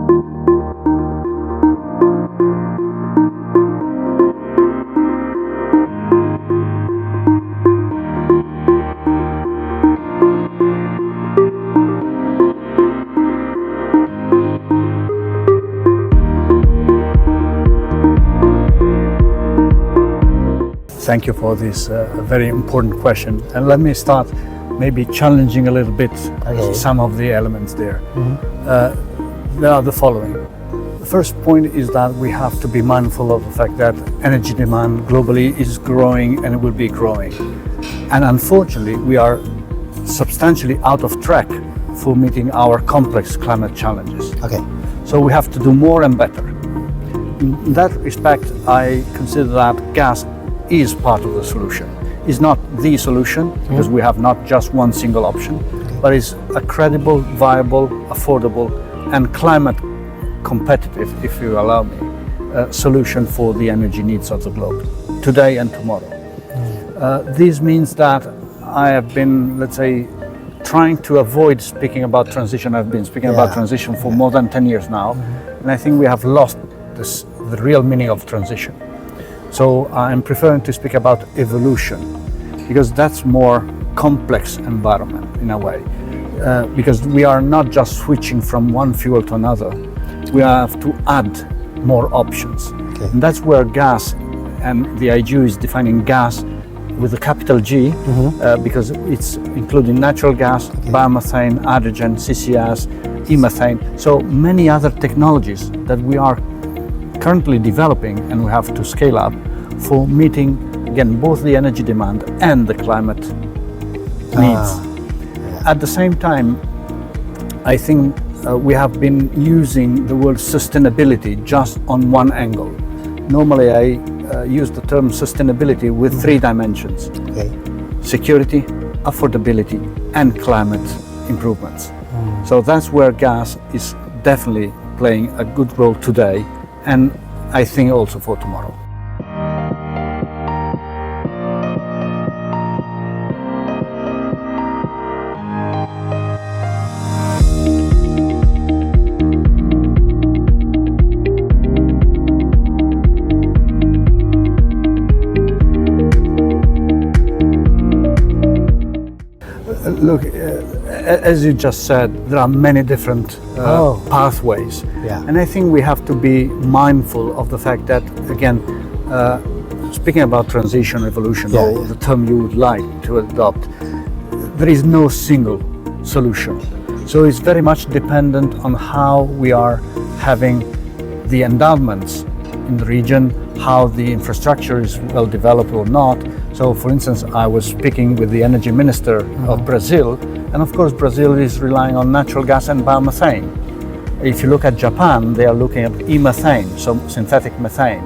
Thank you for this very important question. And let me start maybe challenging a little bit some of the elements there. They are the following. The first point is that we have to be mindful of the fact that energy demand globally is growing and it will be growing. And unfortunately, we are substantially out of track for meeting our complex climate challenges. So we have to do more and better. In that respect, I consider that gas is part of the solution. It's not the solution because we have not just one single option, but it's a credible, viable, affordable and climate competitive, if you allow me, solution for the energy needs of the globe, today and tomorrow. This means that I have been, let's say, trying to avoid speaking about transition. I've been speaking about transition for more than 10 years now, and I think we have lost the real meaning of transition. So I'm preferring to speak about evolution, because that's more complex environment in a way, because we are not just switching from one fuel to another, we have to add more options. And that's where gas, and the IGU is defining gas with a capital G, because it's including natural gas, biomethane, hydrogen, CCS, e-methane, so many other technologies that we are currently developing and we have to scale up for meeting, again, both the energy demand and the climate needs. At the same time, I think we have been using the word sustainability just on one angle. Normally I use the term sustainability with three dimensions: security, affordability and climate improvements. So that's where gas is definitely playing a good role today, and I think also for tomorrow. Look, as you just said, there are many different pathways. And I think we have to be mindful of the fact that, again, speaking about transition, evolution, or the term you would like to adopt, there is no single solution. So it's very much dependent on how we are having the endowments in the region, how the infrastructure is well developed or not. So for instance, I was speaking with the energy minister of Brazil, and of course Brazil is relying on natural gas and biomethane. If you look at Japan, they are looking at e-methane, so synthetic methane.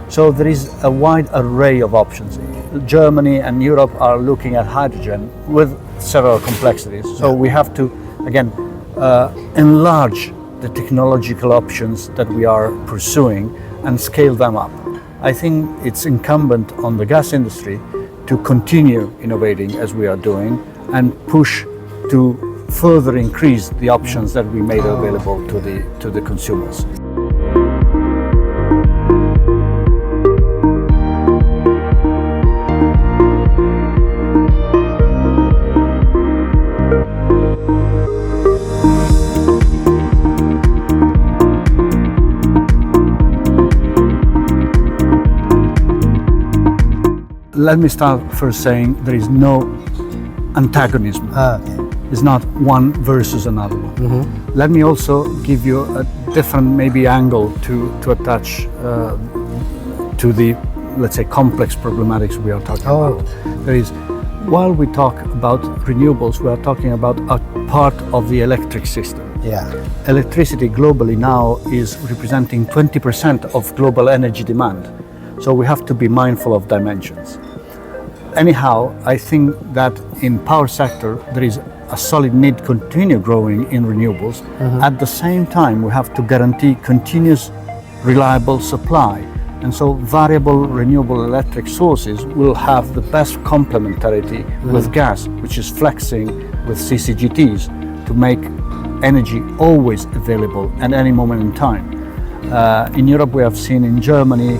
So there is a wide array of options. Germany and Europe are looking at hydrogen with several complexities. So we have to, again, enlarge the technological options that we are pursuing and scale them up. I think it's incumbent on the gas industry to continue innovating as we are doing and push to further increase the options that we made available to the consumers. Let me start first saying there is no antagonism. It's not one versus another one. Let me also give you a different maybe angle to attach to the, let's say, complex problematics we are talking about. There is, while we talk about renewables, we are talking about a part of the electric system. Electricity globally now is representing 20% of global energy demand. So we have to be mindful of dimensions. Anyhow, I think that in power sector, there is a solid need to continue growing in renewables. At the same time, we have to guarantee continuous, reliable supply. And so variable renewable electric sources will have the best complementarity with gas, which is flexing with CCGTs to make energy always available at any moment in time. In Europe, we have seen in Germany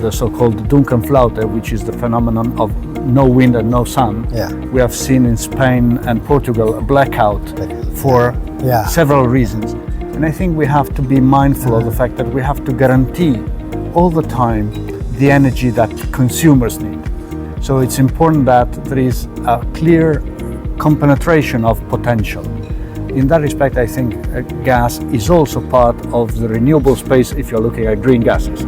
the so-called Dunkelflaute, which is the phenomenon of no wind and no sun. Yeah. We have seen in Spain and Portugal a blackout for several reasons. And I think we have to be mindful of the fact that we have to guarantee all the time the energy that consumers need. So it's important that there is a clear compenetration of potential. In that respect, I think gas is also part of the renewable space if you're looking at green gases.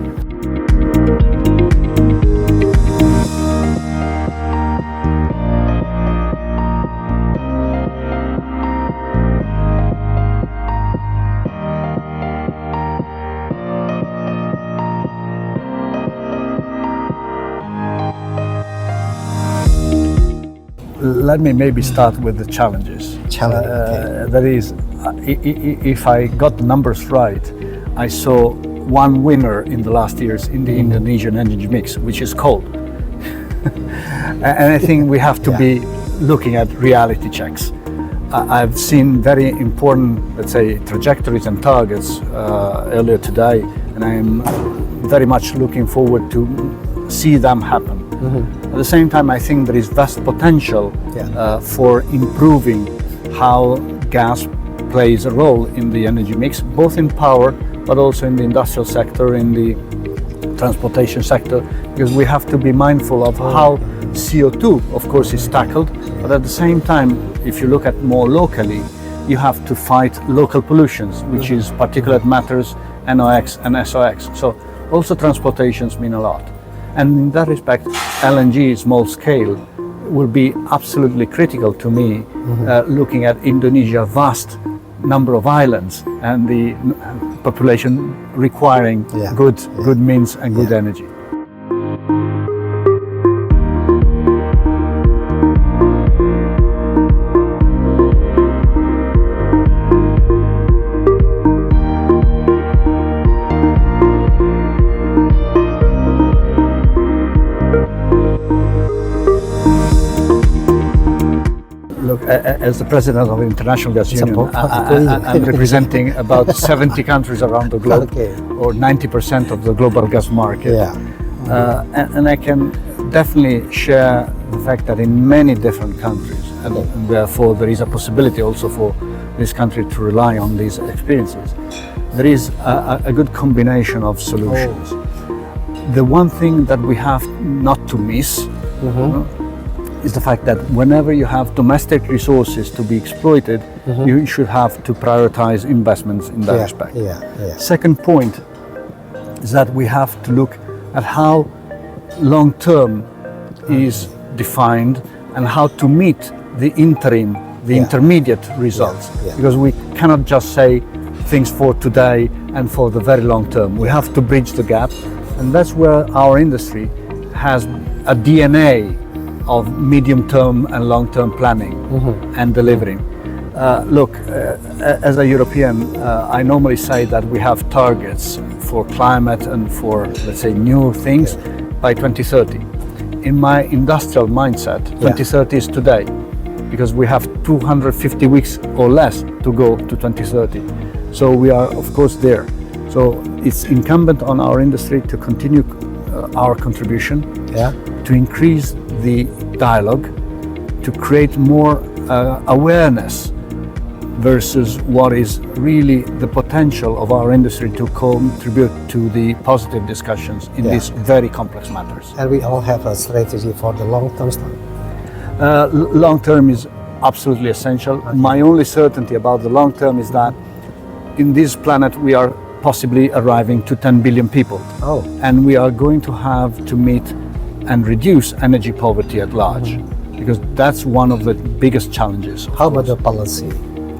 Let me maybe start with the challenges. That is, if I got the numbers right, I saw one winner in the last years in the Indonesian energy mix, which is coal. And I think we have to be looking at reality checks. I've seen very important, let's say, trajectories and targets earlier today, and I'm very much looking forward to see them happen. At the same time, I think there is vast potential for improving how gas plays a role in the energy mix, both in power, but also in the industrial sector, in the transportation sector, because we have to be mindful of how CO2, of course, is tackled, but at the same time, if you look at more locally, you have to fight local pollutions, which is particulate matters, NOx and SOx. So also transportations mean a lot. And in that respect, LNG small scale will be absolutely critical to me, looking at Indonesia's vast number of islands and the population requiring good means and good energy. As the president of the International Gas Union, I'm representing about 70 countries around the globe, or 90% of the global gas market. And I can definitely share the fact that in many different countries, and therefore there is a possibility also for this country to rely on these experiences, there is a good combination of solutions. The one thing that we have not to miss is the fact that whenever you have domestic resources to be exploited, you should have to prioritize investments in that respect. Second point is that we have to look at how long-term is defined and how to meet the interim, the intermediate results. Because we cannot just say things for today and for the very long term. We have to bridge the gap, and that's where our industry has a DNA of medium-term and long-term planning and delivering. Look, as a European, I normally say that we have targets for climate and for, let's say, new things by 2030. In my industrial mindset, 2030 is today, because we have 250 weeks or less to go to 2030. So we are, of course, there. So it's incumbent on our industry to continue our contribution, to increase the dialogue, to create more awareness versus what is really the potential of our industry to contribute to the positive discussions in these very complex matters. And we all have a strategy for the long-term stuff. Long-term is absolutely essential. My only certainty about the long-term is that in this planet we are possibly arriving to 10 billion people. And we are going to have to meet and reduce energy poverty at large, because that's one of the biggest challenges. How about the policy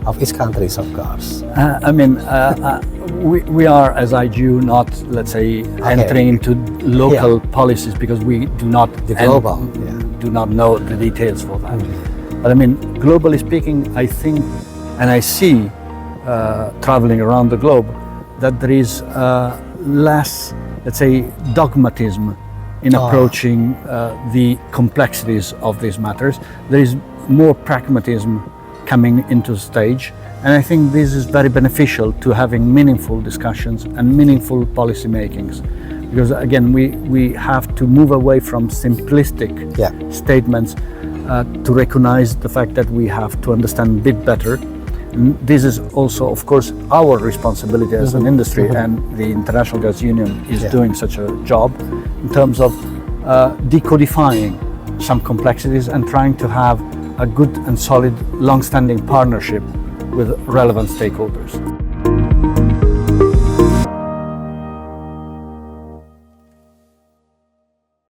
of each countries, of course? We are, as IGU, not, let's say, entering into local policies, because we do not do not know the details for that. But I mean, globally speaking, I think, and I see, traveling around the globe, that there is less, let's say, dogmatism in approaching the complexities of these matters. There is more pragmatism coming into stage, And I think this is very beneficial to having meaningful discussions and meaningful policy makings. Because again, we have to move away from simplistic statements to recognize the fact that we have to understand a bit better. And this is also, of course, our responsibility as an industry, and the International Gas Union is doing such a job in terms of decodifying some complexities and trying to have a good and solid, long-standing partnership with relevant stakeholders.